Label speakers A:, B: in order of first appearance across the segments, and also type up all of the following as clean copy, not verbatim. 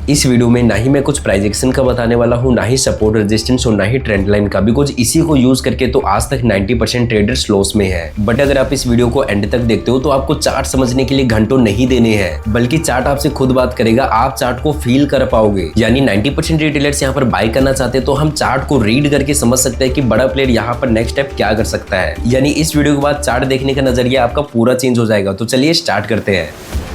A: इस वीडियो में ना ही मैं कुछ प्राइस एक्शन का बताने वाला हूँ, ना ही सपोर्ट रेजिस्टेंस और ना ही ट्रेंड लाइन का, बिकॉज इसी को यूज करके तो आज तक 90% ट्रेडर्स लॉस में है। बट अगर आप इस वीडियो को एंड तक देखते हो तो आपको चार्ट समझने के लिए घंटों नहीं देने हैं, बल्कि चार्ट आपसे खुद बात करेगा, आप चार्ट को फील कर पाओगे। यानी 90% रिटेलर्स यहाँ पर बाय करना चाहते हैं तो हम चार्ट को रीड करके समझ सकते हैं कि बड़ा प्लेयर यहाँ पर नेक्स्ट स्टेप क्या कर सकता है। यानी इस वीडियो के बाद चार्ट देखने का नजरिया आपका पूरा चेंज हो जाएगा। तो चलिए स्टार्ट करते हैं।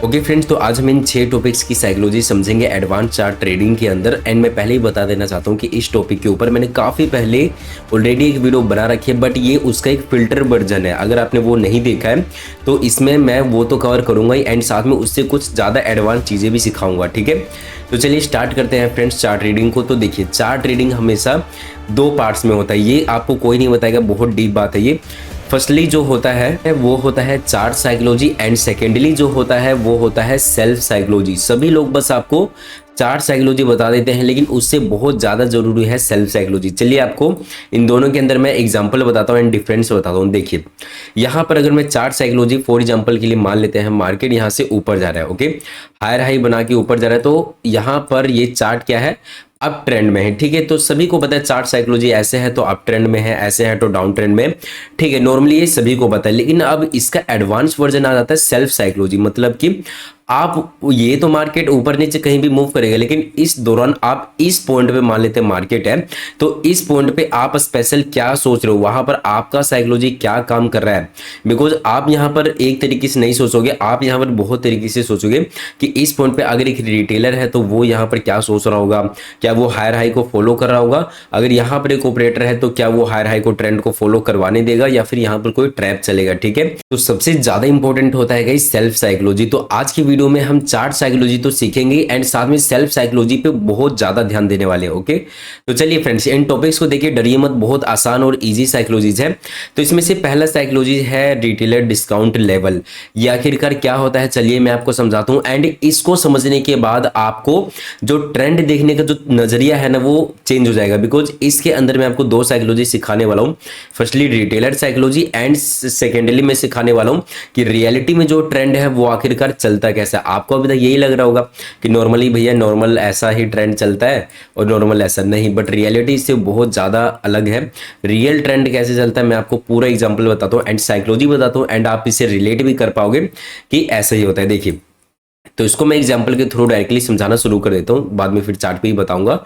A: ओके फ्रेंड्स, तो आज हम इन 6 टॉपिक्स की साइकोलॉजी समझेंगे एडवांस चार्ट ट्रेडिंग के अंदर। एंड मैं पहले ही बता देना चाहता हूँ कि इस टॉपिक के ऊपर मैंने काफ़ी पहले ऑलरेडी एक वीडियो बना रखी है, बट ये उसका एक फिल्टर वर्जन है। अगर आपने वो नहीं देखा है तो इसमें मैं वो तो कवर करूँगा ही, एंड साथ में उससे कुछ ज़्यादा एडवांस चीज़ें भी सिखाऊंगा। ठीक है, तो चलिए स्टार्ट करते हैं फ्रेंड्स चार्ट रीडिंग को। तो देखिए, चार्ट रीडिंग हमेशा 2 पार्ट्स में होता है, ये आपको कोई नहीं बताएगा, बहुत डीप बात है ये। फर्स्टली जो होता है वो होता है चार्ट साइकोलॉजी, एंड सेकेंडली जो होता है वो होता है सेल्फ साइकोलॉजी। सभी लोग बस आपको चार्ट साइकोलॉजी बता देते हैं, लेकिन उससे बहुत ज़्यादा जरूरी है सेल्फ साइकोलॉजी। चलिए आपको इन दोनों के अंदर मैं एग्जांपल बताता हूँ एंड डिफरेंस बताता हूँ। देखिए यहाँ पर अगर मैं चार्ट साइकोलॉजी फॉर एग्जांपल के लिए मान लेते हैं, मार्केट यहाँ से ऊपर जा रहा है, ओके, हायर हाई बना के ऊपर जा रहा है, तो यहाँ पर ये चार्ट क्या है, अप ट्रेंड में है। ठीक है, तो सभी को पता है चार्ट साइकोलॉजी ऐसे है तो अप ट्रेंड में है, ऐसे है तो डाउन ट्रेंड में। ठीक है, नॉर्मली ये सभी को पता है, लेकिन अब इसका एडवांस वर्जन आ जाता है सेल्फ साइकोलॉजी। मतलब कि आप ये तो मार्केट ऊपर नीचे कहीं भी मूव करेगा, लेकिन इस दौरान आप इस पॉइंट पे मान लेते हैं मार्केट है, तो इस पॉइंट पे आप स्पेशल क्या सोच रहे हो, वहां पर आपका साइकोलॉजी क्या काम कर रहा है। बिकॉज आप यहाँ पर एक तरीके से नहीं सोचोगे, आप यहाँ पर बहुत तरीके से सोचोगे कि इस पॉइंट पे अगर एक रिटेलर है तो वो यहाँ पर क्या सोच रहा होगा, क्या वो हायर हाई को फॉलो कर रहा होगा, अगर यहाँ पर एक ऑपरेटर है तो क्या वो हायर हाई को ट्रेंड को फॉलो करवाने देगा या फिर यहाँ पर कोई ट्रैप चलेगा। ठीक है, तो सबसे ज्यादा इंपॉर्टेंट होता है गाइस सेल्फ साइकोलॉजी। तो आज की वीडियो में हम चार्ट साइकोलॉजी तो सीखेंगे एंड साथ में सेल्फ साइकोलॉजी पे बहुत ज्यादा ध्यान देने वाले हैं। ओके, तो चलिए फ्रेंड्स इन टॉपिक्स को देखिए, डरिए मत, बहुत आसान और इजी साइकोलॉजीज है। तो इसमें से पहला साइकोलॉजी है रिटेलर डिस्काउंट लेवल। ये आखिरकार क्या होता है चलिए मैं आपको समझाता हूँ, एंड इसको समझने के बाद आपको जो ट्रेंड देखने का जो नजरिया है ना वो चेंज हो जाएगा। बिकॉज इसके अंदर मैं आपको 2 साइकोलॉजी सिखाने वाला हूँ, firstly retailer psychology and secondly मैं सिखाने वाला हूँ कि रियलिटी में जो ट्रेंड है वो आखिरकार चलता कैसा। आपको अभी तक यही लग रहा होगा कि नॉर्मली भैया नॉर्मल ऐसा ही ट्रेंड चलता है और नॉर्मल ऐसा नहीं, बट रियलिटी इससे बहुत ज़्यादा अलग है। रियल ट्रेंड कैसे चलता है मैं आपको पूरा एग्जांपल बताता हूँ एंड साइकोलॉजी बताता हूँ, एंड आप इसे रिलेट भी कर पाओगे कि ऐसा ही होता है। देखिए, तो इसको मैं एग्जांपल के थ्रू डायरेक्टली समझाना शुरू कर देता हूँ, बाद में फिर चार्ट पे ही बताऊंगा।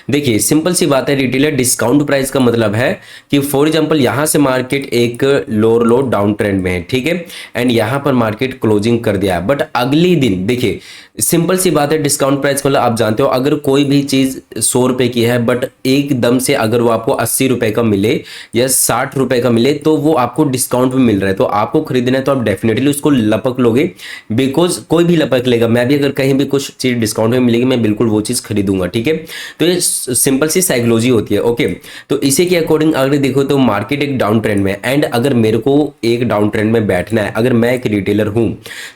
A: देखिए सिंपल सी बात है, रिटेलर डिस्काउंट प्राइस का मतलब है कि फॉर एग्जांपल यहाँ से मार्केट एक लोअर लो डाउन ट्रेंड में है, ठीक है, एंड यहाँ पर मार्केट क्लोजिंग कर दिया है, बट अगली दिन देखिए सिंपल सी बात है, डिस्काउंट प्राइस मतलब आप जानते हो अगर कोई भी चीज 100 रुपए की है बट एकदम से अगर वो आपको 80 रुपए का मिले या 60 रुपए का मिले तो वो आपको डिस्काउंट में मिल रहा है, तो आपको खरीदना है तो आप डेफिनेटली उसको लपक लोगे। बिकॉज कोई भी लपक लेगा, मैं भी अगर कहीं भी कुछ चीज डिस्काउंट में मिलेगी मैं बिल्कुल वो चीज खरीदूंगा। ठीक है, तो ये सिंपल सी साइकोलॉजी होती है। ओके, तो इसी के अकॉर्डिंग अगर देखो तो मार्केट एक डाउन ट्रेंड में, एंड अगर मेरे को एक डाउन ट्रेंड में बैठना है, अगर मैं एक रिटेलर हूं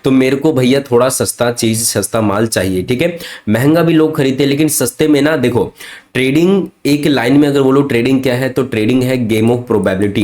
A: तो मेरे को भैया थोड़ा सस्ता चीज सस्ता माल चाहिए। ठीक है, महंगा भी लोग खरीदते हैं, लेकिन सस्ते में ना, देखो ट्रेडिंग एक लाइन में अगर बोलो ट्रेडिंग क्या है तो ट्रेडिंग है गेम ऑफ प्रोबेबिलिटी।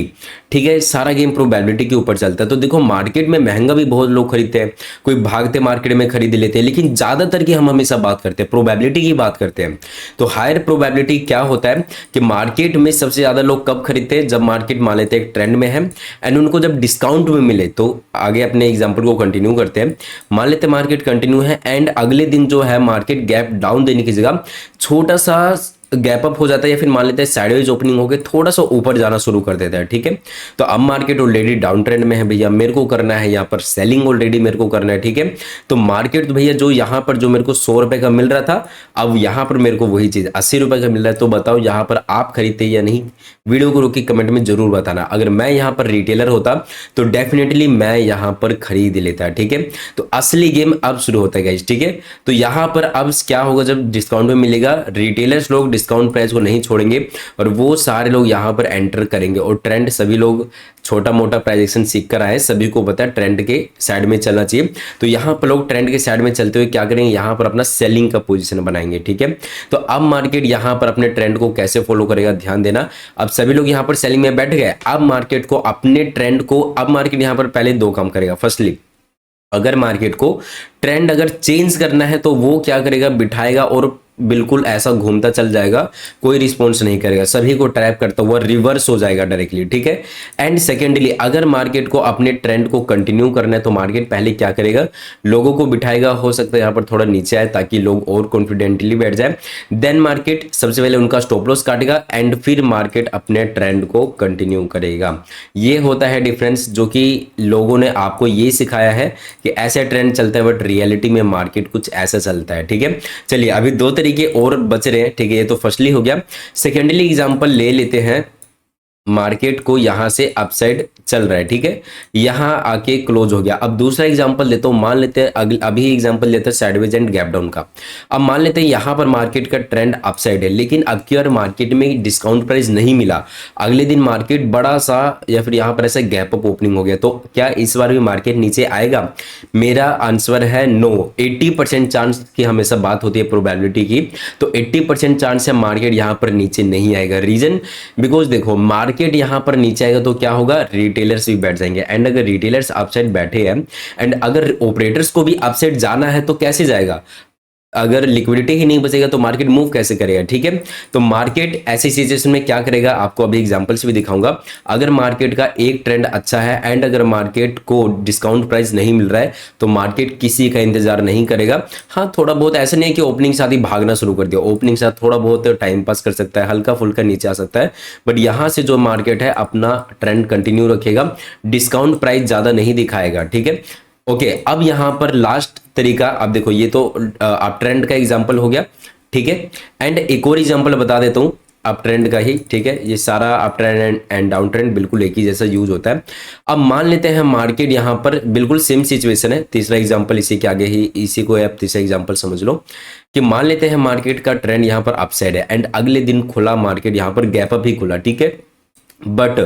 A: ठीक है, सारा गेम प्रोबेबिलिटी के ऊपर चलता है। तो देखो मार्केट में महंगा भी बहुत लोग खरीदते हैं, कोई भागते मार्केट में खरीद लेते हैं, लेकिन ज्यादातर की हम हमेशा बात करते हैं प्रोबेबिलिटी की बात करते हैं। तो हायर प्रोबेबिलिटी क्या होता है कि मार्केट में सबसे ज्यादा लोग कब खरीदते हैं, जब मार्केट मान लेते हैं ट्रेंड में है एंड उनको जब डिस्काउंट में मिले। तो आगे अपने एग्जाम्पल को कंटिन्यू करते हैं, मान लेते हैं मार्केट कंटिन्यू है एंड अगले दिन जो है मार्केट गैप डाउन देने की जगह छोटा सा गैप अप हो जाता है, या फिर मान लेते हैं साइडवेज ओपनिंग होकर थोड़ा सा ऊपर जाना शुरू कर देता है। ठीक है, तो अब मार्केट ऑलरेडी डाउन ट्रेंड में है भैया, मेरे को करना है यहाँ पर सेलिंग, ऑलरेडी मेरे को करना है। ठीक है, तो मार्केट तो भैया जो यहाँ पर जो मेरे को 100 रुपए का मिल रहा था, अब यहाँ पर मेरे को वही चीज 80 रुपए का मिल रहा है। तो बताओ यहाँ पर आप खरीदते या नहीं, वीडियो को रोक के कमेंट में जरूर बताना। अगर मैं यहाँ पर रिटेलर होता तो डेफिनेटली मैं यहाँ पर खरीद लेता। ठीक है, तो असली गेम अब शुरू होता है गाइस। ठीक है, तो यहाँ पर अब क्या होगा, जब डिस्काउंट में मिलेगा रिटेलर्स लोग डिस्काउंट प्राइस को नहीं छोड़ेंगे और वो सारे लोग यहाँ पर एंटर करेंगे, और ट्रेंड सभी लोग छोटा मोटा प्राइस एक्शन सीख कर आए, सभी को पता है ट्रेंड के साइड में चलना चाहिए। तो यहाँ पर लोग ट्रेंड के साइड में चलते हुए क्या करेंगे, यहाँ पर अपना सेलिंग का पोजीशन बनाएंगे। ठीक है, तो अब मार्केट यहाँ पर अपने ट्रेंड को कैसे फॉलो करेगा, ध्यान देना। अब सभी लोग यहाँ पर सेलिंग में बैठ गए, अब मार्केट को अपने ट्रेंड को, अब मार्केट यहाँ पर पहले 2 काम करेगा। फर्स्टली अगर मार्केट को ट्रेंड अगर चेंज करना है तो वो क्या करेगा, बिठाएगा और बिल्कुल ऐसा घूमता चल जाएगा, कोई रिस्पॉन्स नहीं करेगा, सभी को ट्रैप करता हुआ रिवर्स हो जाएगा डायरेक्टली, ठीक है। एंड सेकेंडली अगर मार्केट को अपने ट्रेंड को कंटिन्यू करना है तो मार्केट पहले क्या करेगा, लोगों को बिठाएगा, हो सकता है यहाँ पर थोड़ा नीचे आए ताकि लोग और कॉन्फिडेंटली बैठ जाए। देन मार्केट सबसे पहले उनका स्टॉप लॉस काटेगा एंड फिर मार्केट अपने ट्रेंड को कंटिन्यू करेगा। ये होता है डिफरेंस, जो कि लोगों ने आपको ये सिखाया है कि ऐसे ट्रेंड चलता है, बट रियलिटी में मार्केट कुछ ऐसा चलता है, ठीक है। चलिए अभी दो तरीके और बच रहे हैं, ठीक है, ये तो फर्स्टली हो गया। सेकेंडली एग्जांपल ले लेते हैं, मार्केट को यहां से अपसाइड चल रहा है, ठीक है, यहां आके क्लोज हो गया। अब दूसरा एग्जांपल लेता हूं, मान लेते हैं अभी एग्जांपल लेते हैं साइडवेज एंड गैप डाउन का। अब मान लेते हैं यहां पर मार्केट का ट्रेंड अपसाइड है, लेकिन अब की बार मार्केट में डिस्काउंट प्राइस नहीं मिला, अगले दिन मार्केट बड़ा सा या फिर यहां पर ऐसा गैप अप ओपनिंग हो गया, तो क्या इस बार भी मार्केट नीचे आएगा? मेरा आंसर है नो। 80% चांस की हमेशा बात होती है प्रोबेबिलिटी की, तो 80% चांस है मार्केट यहां पर नीचे नहीं आएगा। रीजन, बिकॉज देखो मार्केट यहां पर नीचे आएगा तो क्या होगा, रिटेलर्स भी बैठ जाएंगे, एंड अगर रिटेलर्स अपसाइड बैठे हैं एंड अगर ऑपरेटर्स को भी अपसाइड जाना है तो कैसे जाएगा? अगर लिक्विडिटी ही नहीं बचेगा तो मार्केट मूव कैसे करेगा, ठीक है। तो मार्केट ऐसी सिचुएशन में क्या करेगा, आपको अभी एग्जांपल्स भी दिखाऊंगा। अगर मार्केट का एक ट्रेंड अच्छा है एंड अगर मार्केट को डिस्काउंट प्राइस नहीं मिल रहा है तो मार्केट किसी का इंतजार नहीं करेगा। हाँ, थोड़ा बहुत ऐसा नहीं है कि ओपनिंग साथ ही भागना शुरू कर दिया, ओपनिंग साथ थोड़ा बहुत टाइम पास कर सकता है, हल्का फुल्का नीचे आ सकता है, बट यहां से जो मार्केट है अपना ट्रेंड कंटिन्यू रखेगा, डिस्काउंट प्राइस ज्यादा नहीं दिखाएगा, ठीक है। ओके, अब यहां पर लास्ट तरीका, अब देखो ये तो अप ट्रेंड का एग्जांपल हो गया, ठीक है। एंड एक और एग्जांपल बता देता हूं अप ट्रेंड का ही, ठीक है। ये सारा up trend and down trend बिल्कुल एक ही जैसा यूज होता है। अब मान लेते हैं मार्केट यहां पर बिल्कुल सेम सिचुएशन है, तीसरा एग्जांपल इसी के आगे ही, इसी को आप तीसरा एग्जांपल समझ लो कि मान लेते हैं मार्केट का ट्रेंड यहां पर अपसाइड है एंड अगले दिन खुला मार्केट यहां पर गैप अप ही खुला, ठीक है। बट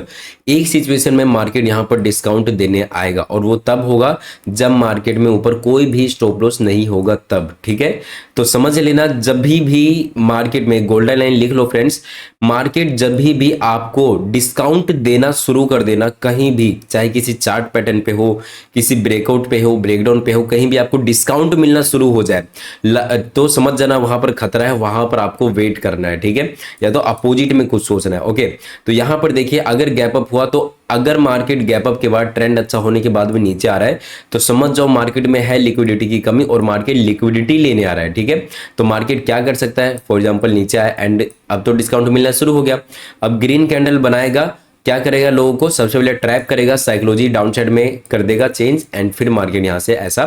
A: एक सिचुएशन में मार्केट यहां पर डिस्काउंट देने आएगा और वो तब होगा जब मार्केट में ऊपर कोई भी स्टॉप लॉस नहीं होगा तब, ठीक है। तो समझ लेना, जब भी मार्केट में गोल्डन लाइन लिख लो फ्रेंड्स, मार्केट जब भी आपको डिस्काउंट देना शुरू कर देना, कहीं भी, चाहे किसी चार्ट पैटर्न पे हो, किसी ब्रेकआउट पे हो, ब्रेकडाउन पे हो, कहीं भी आपको डिस्काउंट मिलना शुरू हो जाए तो समझ जाना वहां पर खतरा है, वहां पर आपको वेट करना है, ठीक है, या तो अपोजिट में कुछ सोचना है। ओके, तो यहां पर देखिए अगर गैप अप हुआ, तो अगर मार्केट गैप अप के बाद ट्रेंड अच्छा होने के बाद भी नीचे आ रहा है तो समझ जाओ मार्केट में है लिक्विडिटी की कमी और मार्केट लिक्विडिटी लेने आ रहा है, ठीक है। तो मार्केट क्या कर सकता है, फॉर एग्जांपल नीचे आया एंड अब तो डिस्काउंट मिलना शुरू हो गया, अब ग्रीन कैंडल बनाएगा, क्या करेगा, लोगों को सबसे पहले ट्रैप करेगा, साइकोलॉजी डाउन साइड में कर देगा चेंज एंड फिर मार्केट यहां से ऐसा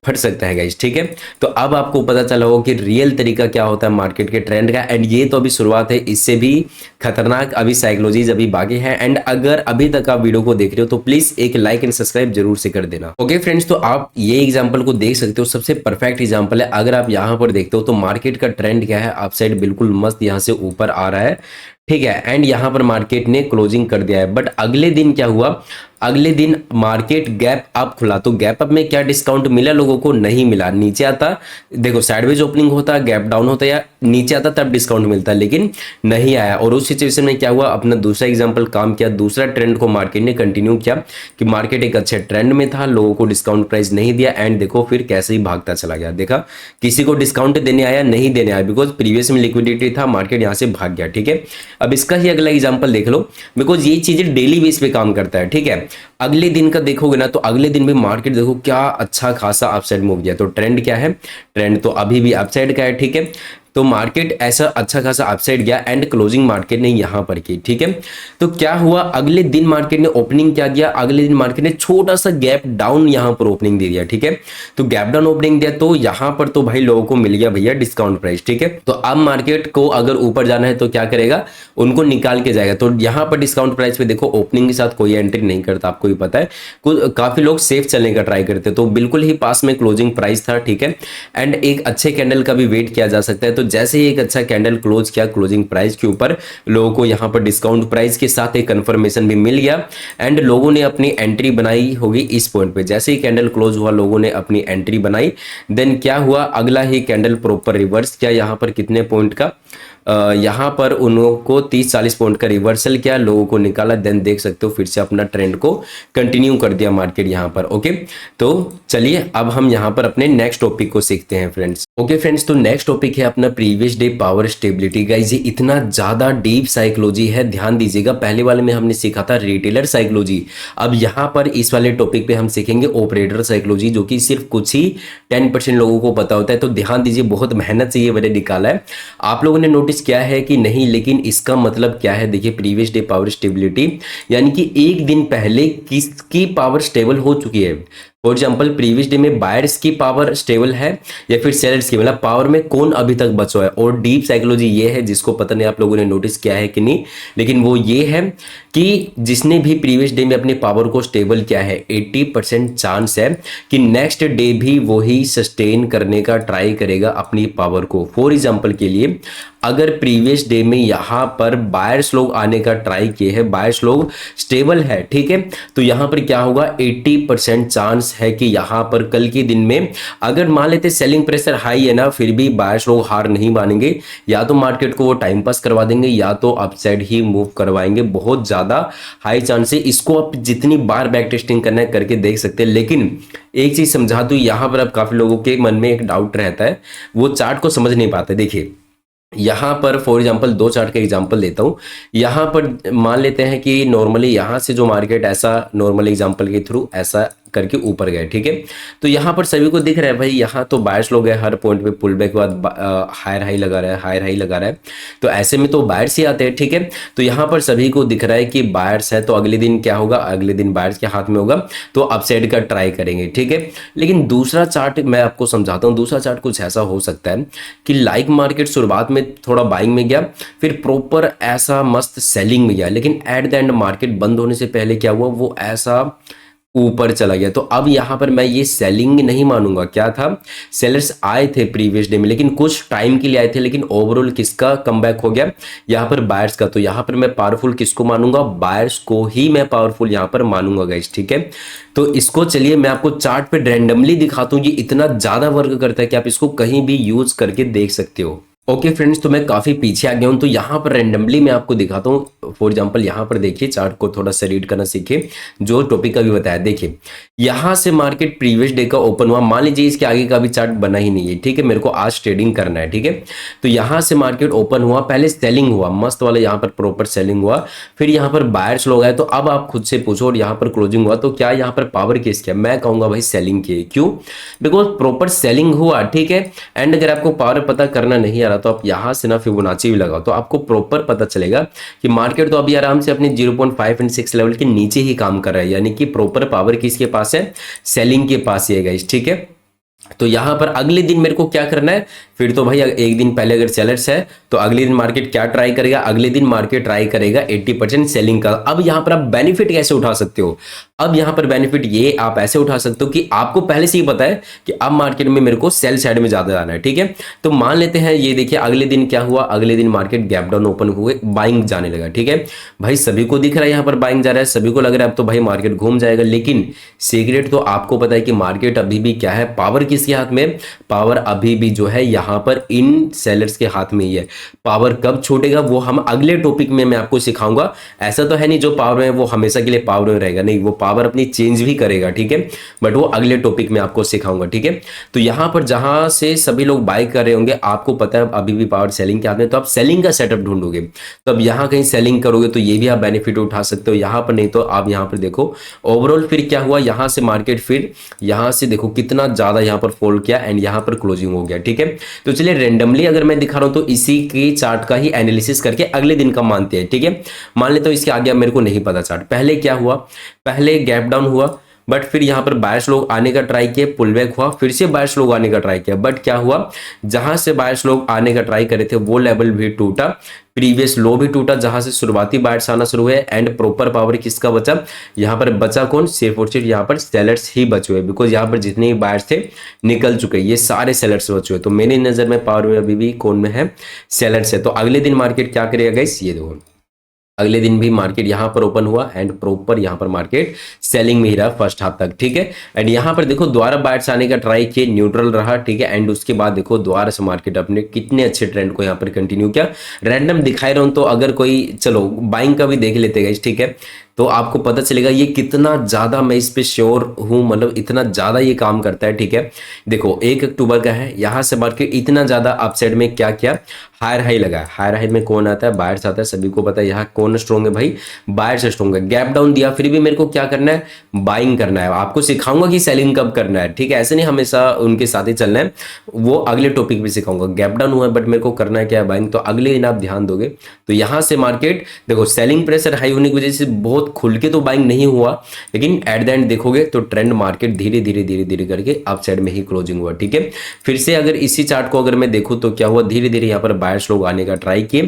A: फट सकता है गाइस, ठीक है। तो अब आपको पता चला होगा कि रियल तरीका क्या होता है मार्केट के ट्रेंड का, एंड ये तो अभी शुरुआत है, इससे भी खतरनाक अभी साइकोलॉजीज अभी बाकी है। एंड अगर अभी तक आप वीडियो को देख रहे हो तो प्लीज एक लाइक एंड सब्सक्राइब जरूर से कर देना। ओके फ्रेंड्स, तो आप ये एग्जाम्पल को देख सकते हो, सबसे परफेक्ट एग्जाम्पल है। अगर आप यहाँ पर देखते हो तो मार्केट का ट्रेंड क्या है, अपसाइड बिल्कुल मस्त यहाँ से ऊपर आ रहा है, ठीक है, एंड यहां पर मार्केट ने क्लोजिंग कर दिया है। बट अगले दिन क्या हुआ, अगले दिन मार्केट गैप अप खुला, तो गैप अप में क्या डिस्काउंट मिला लोगों को, नहीं मिला। नीचे आता, देखो साइडवेज ओपनिंग होता, गैप डाउन होता या नीचे आता तब डिस्काउंट मिलता, लेकिन नहीं आया। और उस सिचुएशन में क्या हुआ, अपना दूसरा एग्जांपल काम किया, दूसरा ट्रेंड को मार्केट ने कंटिन्यू किया कि मार्केट एक अच्छे ट्रेंड में था, लोगों को डिस्काउंट प्राइस नहीं दिया एंड देखो फिर कैसे ही भागता चला गया। देखा, किसी को डिस्काउंट देने आया, नहीं देने आया, बिकॉज प्रीवियस में लिक्विडिटी था, मार्केट यहाँ से भाग गया, ठीक है। अब इसका ही अगला एग्जाम्पल देख लो, बिकॉज ये चीजें डेली बेस पे काम करता है, ठीक है। अगले दिन का देखोगे ना तो अगले दिन भी मार्केट देखो क्या अच्छा खासा अपसाइड मूव किया, तो ट्रेंड क्या है, ट्रेंड तो अभी भी अपसाइड का है, ठीक है। तो मार्केट ऐसा अच्छा खासा अपसाइड गया एंड क्लोजिंग मार्केट ने यहां पर की, ठीक है। तो क्या हुआ, अगले दिन मार्केट ने ओपनिंग क्या दिया, अगले दिन मार्केट ने छोटा सा गैप डाउन यहां पर ओपनिंग दे दिया, ठीक है। तो गैप डाउन ओपनिंग दिया तो यहां पर तो भाई लोगों को मिल गया भैया डिस्काउंट प्राइस, ठीक है। तो अब मार्केट को अगर ऊपर जाना है तो क्या करेगा, उनको निकाल के जाएगा। तो यहां पर डिस्काउंट प्राइस पे देखो ओपनिंग के साथ कोई एंट्री नहीं करता, आपको भी पता है, काफी लोग सेफ चलने का ट्राई करते, तो बिल्कुल ही पास में क्लोजिंग प्राइस था, ठीक है। एंड एक अच्छे कैंडल का भी वेट किया जा सकता है, तो जैसे ही एक अच्छा कैंडल क्लोज किया क्लोजिंग प्राइस के ऊपर, लोगों को यहां पर डिस्काउंट प्राइस के साथ एक कंफर्मेशन भी मिल गया एंड लोगों ने अपनी एंट्री बनाई होगी इस पॉइंट पे। जैसे ही कैंडल क्लोज हुआ लोगों ने अपनी एंट्री बनाई, देन क्या हुआ, अगला ही कैंडल प्रॉपर रिवर्स किया, यहां पर कितने पॉइंट का, यहाँ पर उनको 30-40 पॉइंट का रिवर्सल किया, लोगों को निकाला, देन देख सकते हो फिर से अपना ट्रेंड को कंटिन्यू कर दिया मार्केट यहाँ पर। ओके, तो चलिए अब हम यहाँ पर अपने नेक्स्ट टॉपिक को सीखते हैं फ्रेंड्स। ओके फ्रेंड्स, तो नेक्स्ट टॉपिक है अपना previous day power stability. Guys ये इतना ज़्यादा डीप साइकोलॉजी है, ध्यान दीजिएगा। पहले वाले में हमने सीखा था रिटेलर साइकोलॉजी, अब यहाँ पर इस वाले टॉपिक पे हम सीखेंगे ऑपरेटर साइकोलॉजी, जो कि सिर्फ कुछ ही 10% लोगों को पता होता है। तो ध्यान दीजिए, बहुत मेहनत से ये मैंने निकाला है। आप लोगों ने नोटिस किया है कि नहीं, लेकिन इसका मतलब क्या है? देखिए, प्रीवियस डे पावर स्टेबिलिटी यानी कि एक दिन पहले किसकी पावर स्टेबल हो चुकी है। फॉर एग्जाम्पल, प्रीवियस डे में बायर्स की पावर स्टेबल है या फिर सेलर्स की, मतलब पावर में कौन अभी तक बचा है। और डीप साइकोलॉजी ये है, जिसको पता नहीं आप लोगों ने नोटिस किया है कि नहीं, लेकिन वो ये है कि जिसने भी प्रीवियस डे में अपनी पावर को स्टेबल किया है, 80% चांस है कि नेक्स्ट डे भी वही सस्टेन करने का ट्राई करेगा अपनी पावर को। फॉर एग्जाम्पल के लिए, अगर प्रीवियस डे में यहाँ पर बायर्स लोग आने का ट्राई किए हैं, बायर्स लोग स्टेबल है, ठीक है, तो यहाँ पर क्या होगा, 80% चांस है कि यहाँ पर कल के दिन में अगर मान लेते सेलिंग प्रेशर हाई है ना, फिर भी बायर्स लोग हार नहीं मानेंगे, या तो मार्केट को वो टाइम पास करवा देंगे या तो अपसाइड ही मूव करवाएंगे। बहुत ज्यादा हाई चांस है। इसको आप जितनी बार बैक टेस्टिंग करना है करके देख सकते हैं। लेकिन एक चीज समझा दूं, यहाँ पर अब काफी लोगों के मन में एक डाउट रहता है, वो चार्ट को समझ नहीं पाते। देखिए यहाँ पर फॉर एग्जांपल दो चार्ट का एग्जांपल देता हूँ। यहाँ पर मान लेते हैं कि नॉर्मली यहाँ से जो मार्केट ऐसा नॉर्मल एग्जांपल के थ्रू ऐसा करके ऊपर गए, ठीक है, तो यहाँ पर सभी को दिख रहा है भाई, यहाँ तो बायर्स लोग हैं, हर पॉइंट पे पुल बैक के बाद हायर हाई लगा रहा है, हायर हाई लगा रहा है, तो ऐसे में तो बायर्स ही आते हैं, ठीक है। तो यहाँ पर सभी को दिख रहा है कि बायर्स है, तो अगले दिन क्या होगा, अगले दिन बायर्स के हाथ में होगा, तो अपसाइड का ट्राई करेंगे, ठीक है। लेकिन दूसरा चार्ट मैं आपको समझाता हूँ। दूसरा चार्ट कुछ ऐसा हो सकता है कि लाइक मार्केट शुरुआत में थोड़ा बाइंग में गया, फिर प्रॉपर ऐसा मस्त सेलिंग में गया, लेकिन एट द एंड मार्केट बंद होने से पहले क्या हुआ, वो ऐसा ऊपर चला गया। तो अब यहाँ पर मैं ये सेलिंग नहीं मानूंगा। क्या था, सेलर्स आए थे प्रीवियस डे में, लेकिन कुछ टाइम के लिए आए थे, लेकिन ओवरऑल किसका कमबैक हो गया, यहाँ पर बायर्स का। तो यहाँ पर मैं पावरफुल किसको मानूंगा, बायर्स को ही मैं पावरफुल यहाँ पर मानूंगा गाइस, ठीक है। तो इसको चलिए मैं आपको चार्ट पे रैंडमली दिखाता हूँ। ये इतना ज्यादा वर्क करता है कि आप इसको कहीं भी यूज करके देख सकते हो। ओके फ्रेंड्स, तो मैं काफी पीछे आ गया हूं, तो यहाँ पर रैंडमली मैं आपको दिखाता हूँ। फॉर एग्जांपल यहाँ पर देखिए, चार्ट को थोड़ा सा रीड करना सीखिए, जो टॉपिक का भी बताया। देखिए यहाँ से मार्केट प्रीवियस डे का ओपन हुआ, मान लीजिए इसके आगे का भी चार्ट बना ही नहीं है, ठीक है, मेरे को आज ट्रेडिंग करना है, ठीक है। तो यहाँ से मार्केट ओपन हुआ, पहले सेलिंग हुआ, मस्त वाला यहाँ पर प्रॉपर सेलिंग हुआ, फिर यहाँ पर बायर्स लोग आए। तो अब आप खुद से पूछो, और यहाँ पर क्लोजिंग हुआ, तो क्या यहाँ पर पावर किस क्या, मैं कहूंगा भाई सेलिंग की। क्यों, बिकॉज प्रॉपर सेलिंग हुआ, ठीक है। एंड अगर आपको पावर पता करना नहीं आ रहा, तो आप यहाँ से ना फिबोनाची भी लगाओ, तो आपको प्रॉपर पता चलेगा कि मार्केट तो अभी आराम से अपने 0.5 एंड 6 लेवल के नीचे ही काम कर रहा है, यानी कि प्रॉपर पावर किसके पास है, सेलिंग के पास ही है गाइस, ठीक है। तो यहां पर अगले दिन मेरे को क्या करना है, फिर तो भाई एक दिन पहले अगर सेलर्स है तो अगले दिन मार्केट क्या ट्राई करेगा, अगले दिन मार्केट ट्राई करेगा 80% सेलिंग का। अब यहां पर आप बेनिफिट कैसे उठा सकते हो, अब यहां पर बेनिफिट ये आप ऐसे उठा सकते हो कि आपको पहले से ही पता है कि अब मार्केट में मेरे को सेल साइड में ज्यादा जाना है, ठीक है। तो मान लेते हैं ये देखिए अगले दिन क्या हुआ, अगले दिन मार्केट गैप डाउन ओपन हुए, बाइंग जाने लगा, ठीक है भाई, सभी को दिख रहा है यहाँ पर बाइंग जा रहा है, सभी को लग रहा है अब तो भाई मार्केट घूम जाएगा। लेकिन सीक्रेट तो आपको पता है कि मार्केट अभी भी क्या है, पावर किसके हाथ में, पावर अभी भी जो है यहाँ पर इन सेलर्स के हाथ में ही है। पावर कब छूटेगा वो हम अगले टॉपिक में मैं आपको सिखाऊंगा। ऐसा तो है नहीं जो पावर में है वो हमेशा के लिए पावर में रहेगा, नहीं, वो पावर अपनी चेंज भी करेगा, ठीक है, बट वो अगले टॉपिक में आपको सिखाऊंगा, ठीक है। तो यहाँ पर जहां से सभी लोग बाय कर रहे होंगे, आपको पता है अभी भी पावर सेलिंग के हाथ में, तो आप सेलिंग का सेटअप ढूंढोगे, तो अब यहाँ कहीं सेलिंग करोगे तो ये भी आप बेनिफिट उठा सकते हो यहाँ पर, नहीं तो आप यहाँ पर देखो ओवरऑल फिर क्या हुआ, यहाँ से मार्केट फिर यहाँ से देखो कितना ज्यादा यहाँ पर फॉल किया एंड यहाँ पर क्लोजिंग हो गया, ठीक है। तो चलिए रैंडमली अगर मैं दिखा रहा हूं तो इसी के चार्ट का ही एनालिसिस करके अगले दिन का मानते हैं, ठीक है। मान लेता हूं इसके आगे मेरे को नहीं पता चार्ट, पहले क्या हुआ, पहले गैप डाउन हुआ, बट फिर यहाँ पर बायर्स लोग आने का ट्राई किया, पुल बैक हुआ, फिर से बायर्स लोग आने का ट्राई किया, बट क्या हुआ, जहां से बायर्स लोग आने का ट्राई करे थे वो लेवल भी टूटा, प्रीवियस लो भी टूटा, जहां से शुरुआती बायर्स आना शुरू हुए, एंड प्रॉपर पावर किसका बचा, यहाँ पर बचा कौन, सिर्फ और सिर्फ यहाँ पर सेलर्स ही बचे हुए, बिकॉज यहाँ पर जितने भी बायर्स थे निकल चुके, ये सारे सेलर्स बचे हुए। तो मेरी नजर में पावर में अभी भी कौन में है, सेलर्स है। तो अगले दिन मार्केट क्या करेगा गाइस, ये देखो अगले दिन भी मार्केट यहाँ पर ओपन हुआ एंड प्रॉपर यहाँ पर मार्केट सेलिंग में ही रहा फर्स्ट हाफ तक, ठीक है। एंड यहाँ पर देखो दोबारा बायर्स आने का ट्राई किए, न्यूट्रल रहा, ठीक है। एंड उसके बाद देखो दोबारा से मार्केट अपने कितने अच्छे ट्रेंड को यहाँ पर कंटिन्यू किया। रैंडम दिखाई रहा हूँ, तो अगर कोई चलो बाइंग का भी देख लेते गाइस, ठीक है, तो आपको पता चलेगा ये कितना ज्यादा, मैं इस पे श्योर हूं, मतलब इतना ज्यादा ये काम करता है, ठीक है। देखो 1 अक्टूबर का है, यहां से मार्केट इतना ज्यादा अपसाइड में क्या किया, हायर हाई लगा। हायर हाई में कौन आता है, बायर्स आता है, सभी को पता है। यहाँ कौन स्ट्रॉन्ग है भाई, बायर्स स्ट्रॉन्ग है। गैप डाउन दिया, फिर भी मेरे को क्या करना है, बाइंग करना है। आपको सिखाऊंगा कि सेलिंग कब करना है, ठीक है, ऐसे नहीं हमेशा उनके साथ ही चलना है, वो अगले टॉपिक भी सिखाऊंगा। गैप डाउन हुआ है बट मेरे को करना है क्या है, बाइंग, तो अगले दिन आप ध्यान दोगे तो यहां से मार्केट देखो सेलिंग प्रेशर हाई होने की वजह से बहुत खुल के तो बाइंग नहीं हुआ, लेकिन एट द एंड देखोगे तो ट्रेंड मार्केट धीरे धीरे धीरे धीरे करके अप साइड में ही क्लोजिंग हुआ, ठीक है। फिर से अगर इसी चार्ट को अगर मैं देखूं तो क्या हुआ, धीरे धीरे यहाँ पर बायर्स लोग आने का ट्राई किए,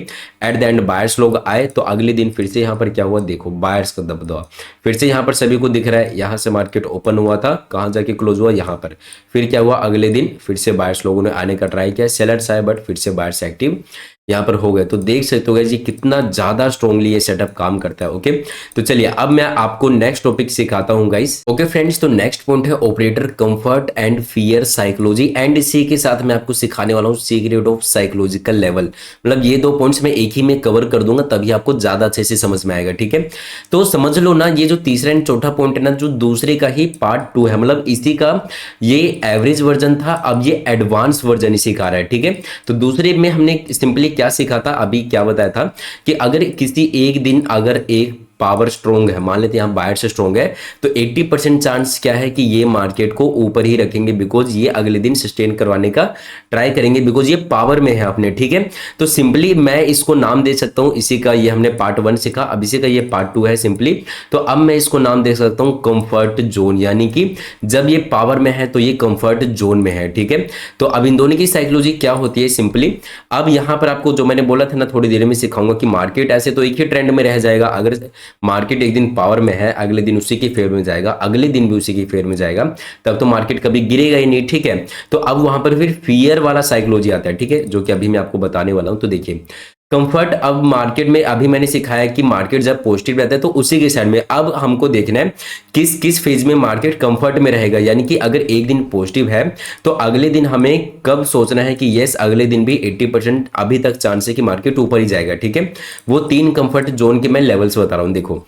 A: एट द एंड बायर्स लोग आए, तो अगले दिन फिर से यहाँ पर क्या हुआ, देखो बायर्स का दबदबा फिर से यहाँ पर सभी को दिख रहा है। यहाँ से मार्केट ओपन हुआ था, कहाँ जाके क्लोज हुआ, यहाँ पर। फिर क्या हुआ, अगले दिन फिर से बायर्स लोगों ने आने का ट्राई किया, सेलर्स आए बट फिर से बायर्स एक्टिव यहाँ पर हो गए। तो देख सकते हो जी कितना ज्यादा स्ट्रांगली ये सेटअप काम करता है। ओके, तो चलिए अब मैं आपको नेक्स्ट टॉपिक सिखाता हूँ गाइस। ओके फ्रेंड्स, तो नेक्स्ट पॉइंट है operator comfort and fear psychology, and इसी के साथ मैं आपको सिखाने वाला हूँ सीक्रेट ऑफ साइकोलॉजिकल लेवल। मतलब ये 2 पॉइंट्स मैं एक ही में कवर कर दूंगा, तभी आपको ज्यादा अच्छे से समझ में आएगा, ठीक है। तो समझ लो ना, ये जो तीसरा एंड चौथा पॉइंट है ना, जो दूसरे का ही पार्ट 2 है, मतलब इसी का ये एवरेज वर्जन था, अब ये एडवांस वर्जन इसी का रहा है, ठीक है। तो दूसरे में हमने सिंपली क्या सीखा था, अभी क्या बताया था कि अगर किसी एक दिन अगर एक पावर स्ट्रोंग है, मान लेते हैं यहाँ बायर से स्ट्रोंग है, तो 80% चांस क्या है कि ये मार्केट को ऊपर ही रखेंगे, बिकॉज ये अगले दिन सस्टेन करवाने का ट्राई करेंगे, बिकॉज ये पावर में है अपने, ठीक है। तो सिंपली मैं इसको नाम दे सकता हूं, इसी का ये हमने पार्ट 1 सीखा, अब इसी का ये पार्ट 2 है सिंपली। तो अब मैं इसको नाम दे सकता हूं कंफर्ट जोन, यानी कि जब ये पावर में है तो ये कंफर्ट जोन में है, ठीक है। तो अब इन दोनों की साइकोलॉजी क्या होती है सिंपली, अब यहां पर आपको जो मैंने बोला था ना, थोड़ी देर में सिखाऊंगा कि मार्केट ऐसे तो एक ही ट्रेंड में रह जाएगा, अगर मार्केट एक दिन पावर में है, अगले दिन उसी के फेवर में जाएगा, अगले दिन भी उसी के फेवर में जाएगा, तब तो मार्केट कभी गिरेगा ही नहीं, ठीक है। तो अब वहां पर फिर फियर वाला साइकोलॉजी आता है, ठीक है, जो कि अभी मैं आपको बताने वाला हूं। तो देखिए कंफर्ट, अब मार्केट में अभी मैंने सिखाया कि मार्केट जब पॉजिटिव रहता है तो उसी के साइड में अब हमको देखना है किस किस फेज में मार्केट कंफर्ट में रहेगा, यानी कि अगर एक दिन पॉजिटिव है तो अगले दिन हमें कब सोचना है कि यस अगले दिन भी 80% अभी तक चांस है कि मार्केट ऊपर ही जाएगा, ठीक है। वो 3 कंफर्ट जोन के मैं लेवल्स बता रहा हूं। देखो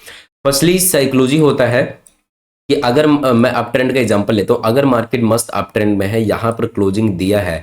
A: फर्स्टली साइकोलॉजी होता है कि अगर मैं अप ट्रेंड का एग्जांपल लेता हूं, अगर मार्केट मस्त अप ट्रेंड में है, यहां पर क्लोजिंग दिया है,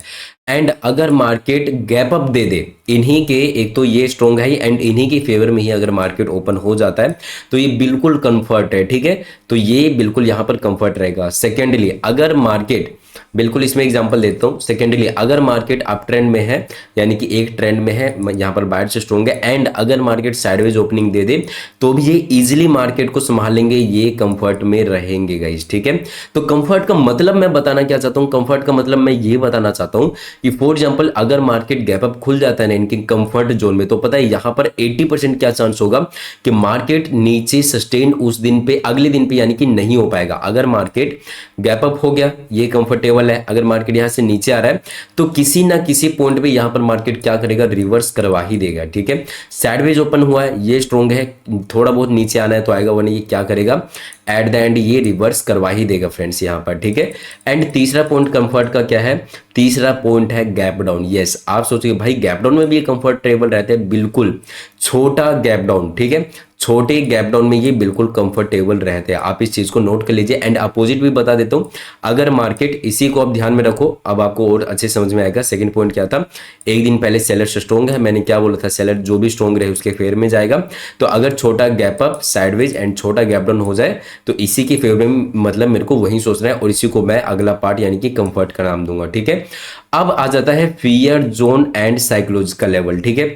A: एंड अगर मार्केट गैप अप दे दे, इन्हीं के, एक तो ये स्ट्रॉन्ग है एंड इन्हीं के फेवर में ही अगर मार्केट ओपन हो जाता है तो ये बिल्कुल कंफर्ट है, ठीक है। तो ये बिल्कुल यहां पर कंफर्ट रहेगा। सेकेंडली अगर मार्केट, बिल्कुल इसमें एग्जांपल देता हूं, सेकेंडली अगर मार्केट अप ट्रेंड में है, यानी कि एक ट्रेंड में है, यहां पर बायर से स्ट्रॉन्ग है, एंड अगर मार्केट साइडवेज ओपनिंग दे दे तो भी ये इजीली मार्केट को संभाल लेंगे, ये कंफर्ट में रहेंगे गाइस, ठीक है। तो कंफर्ट का मतलब मैं बताना क्या चाहता हूं, कंफर्ट का मतलब मैं ये बताना चाहता हूं कि फॉर एग्जांपल अगर मार्केट गैप अप खुल जाता है ना इनके कंफर्ट जोन में, तो पता है यहां पर 80% क्या चांस होगा कि मार्केट नीचे सस्टेन उस दिन पे, अगले दिन पे, यानी कि नहीं हो पाएगा। अगर मार्केट गैप अप हो गया, ये कंफर्टेबल है, अगर मार्केट यहां से नीचे आ रहा है तो किसी ना किसी पॉइंट पे यहां पर मार्केट क्या करेगा, रिवर्स करवा ही देगा, ठीक है। साइडवेज ओपन हुआ है, ये स्ट्रॉन्ग है, थोड़ा बहुत नीचे आना है तो आएगा, वरना ये क्या करेगा, एट द एंड ये रिवर्स करवा ही देगा फ्रेंड्स यहां पर, ठीक है। एंड तीसरा पॉइंट कंफर्ट का क्या है, तीसरा पॉइंट है गैप डाउन। यस, आप सोचिए भाई गैप डाउन में भी ये कंफर्टेबल रहते हैं, बिल्कुल छोटा गैप डाउन, ठीक है, छोटे गैप डाउन में ये बिल्कुल कंफर्टेबल रहते हैं, आप इस चीज को नोट कर लीजिए। एंड अपोजिट भी बता देता हूं, अगर मार्केट, इसी को आप ध्यान में रखो, अब आपको और अच्छे समझ में आएगा। सेकंड पॉइंट क्या था, एक दिन पहले सेलर स्ट्रॉन्ग है, मैंने क्या बोला था, सेलर जो भी स्ट्रॉन्ग रहे उसके फेवर में जाएगा। तो अगर छोटा गैप अप, साइडवेज एंड छोटा गैप डाउन हो जाए तो इसी के फेवर में, मतलब मेरे को वही सोचना है, और इसी को मैं अगला पार्ट यानी कि कंफर्ट का नाम दूंगा, ठीक है। अब आ जाता है fear zone and psychological level, ठीक है।